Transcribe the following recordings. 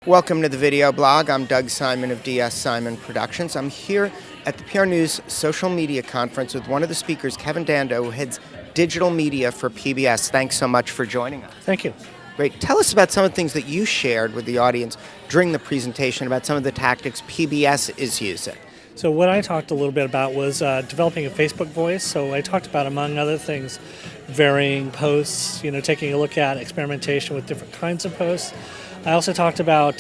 Welcome to the video blog. I'm Doug Simon of DS Simon Productions. I'm here at the PR News Social Media Conference with one of the speakers, Kevin Dando, who heads digital media for PBS. Thanks so much for joining us. Thank you. Great. Tell us about some of the things that you shared with the audience during the presentation about some of the tactics PBS is using. So what I talked a little bit about was developing a Facebook voice. So I talked about, among other things, varying posts, taking a look at experimentation with different kinds of posts. I also talked about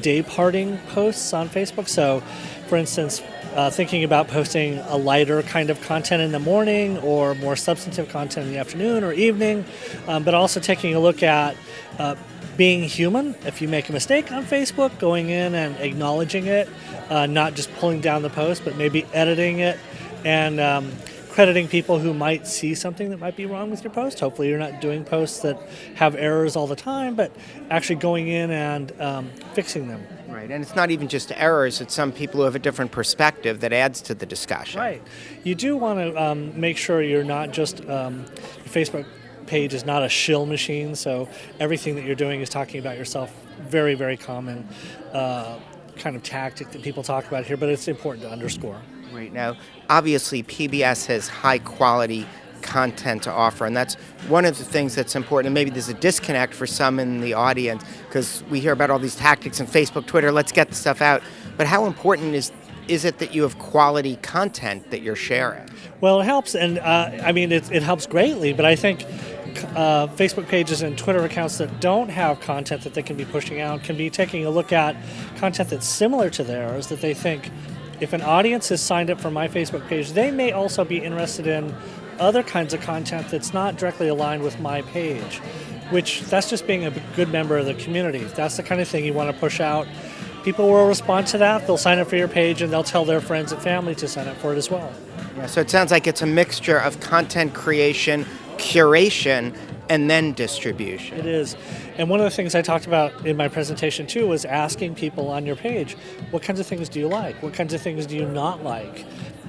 day-parting posts on Facebook. So, for instance, thinking about posting a lighter kind of content in the morning or more substantive content in the afternoon or evening, but also taking a look at being human. If you make a mistake on Facebook, going in and acknowledging it, not just pulling down the post, but maybe editing it and crediting people who might see something that might be wrong with your post. Hopefully you're not doing posts that have errors all the time, but actually going in and fixing them. Right, and it's not even just errors, it's some people who have a different perspective that adds to the discussion. Right. You do want to make sure you're not just, your Facebook page is not a shill machine, so everything that you're doing is talking about yourself. Very, very common kind of tactic that people talk about here, but it's important to underscore. Right. Now, obviously, PBS has high-quality content to offer, and that's one of the things that's important. And maybe there's a disconnect for some in the audience because we hear about all these tactics on Facebook, Twitter, let's get the stuff out. But how important is it that you have quality content that you're sharing? Well, it helps, and it helps greatly, but I think Facebook pages and Twitter accounts that don't have content that they can be pushing out can be taking a look at content that's similar to theirs that they think, if an audience has signed up for my Facebook page, they may also be interested in other kinds of content that's not directly aligned with my page, which that's just being a good member of the community. That's the kind of thing you want to push out. People will respond to that. They'll sign up for your page and they'll tell their friends and family to sign up for it as well. Yeah, so it sounds like it's a mixture of content creation, curation, and then distribution. It is. And one of the things I talked about in my presentation too was asking people on your page, what kinds of things do you like? What kinds of things do you not like?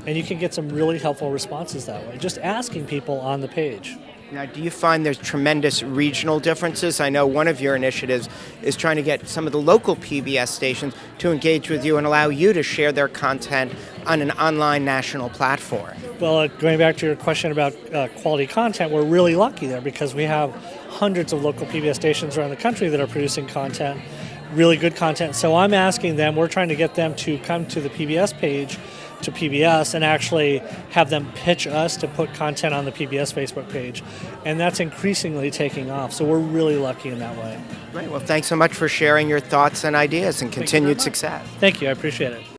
And you can get some really helpful responses that way, just asking people on the page. Now, do you find there's tremendous regional differences? I know one of your initiatives is trying to get some of the local PBS stations to engage with you and allow you to share their content on an online national platform. Well, going back to your question about quality content, we're really lucky there because we have hundreds of local PBS stations around the country that are producing content, really good content. So I'm asking them, we're trying to get them to come to the PBS page, to PBS, and actually have them pitch us to put content on the PBS Facebook page. And that's increasingly taking off. So we're really lucky in that way. Great. Well, thanks so much for sharing your thoughts and ideas and continued success. Thank you. I appreciate it.